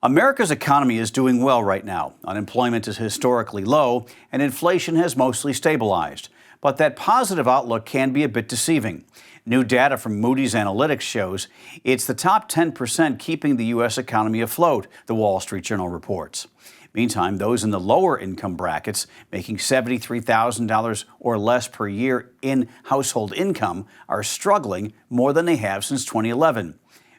America's economy is doing well right now. Unemployment is historically low, and inflation has mostly stabilized. But that positive outlook can be a bit deceiving. New data from Moody's Analytics shows it's the top 10% keeping the U.S. economy afloat, the Wall Street Journal reports. Meantime, those in the lower income brackets, making $73,000 or less per year in household income, are struggling more than they have since 2011.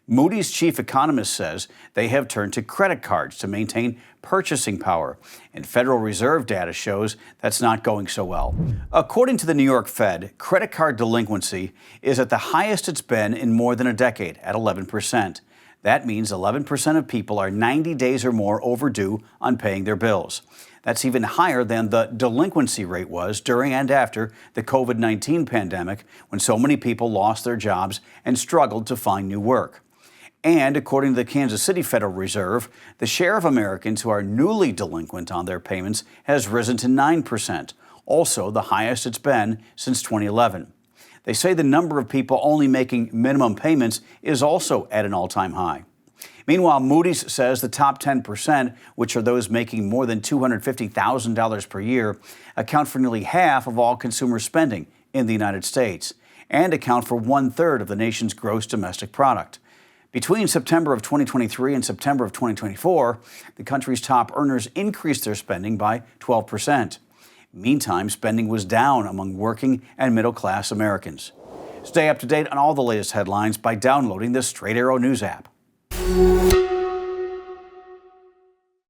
Moody's chief economist says they have turned to credit cards to maintain purchasing power, and Federal Reserve data shows that's not going so well. According to the New York Fed, credit card delinquency is at the highest it's been in more than a decade, at 11%. That means 11% of people are 90 days or more overdue on paying their bills. That's even higher than the delinquency rate was during and after the COVID-19 pandemic, when so many people lost their jobs and struggled to find new work. And according to the Kansas City Federal Reserve, the share of Americans who are newly delinquent on their payments has risen to 9%, also the highest it's been since 2011. They say the number of people only making minimum payments is also at an all-time high. Meanwhile, Moody's says the top 10%, which are those making more than $250,000 per year, account for nearly half of all consumer spending in the United States and account for 1/3 of the nation's gross domestic product. Between September of 2023 and September of 2024, the country's top earners increased their spending by 12%. Meantime, spending was down among working and middle-class Americans. Stay up to date on all the latest headlines by downloading the Straight Arrow News app.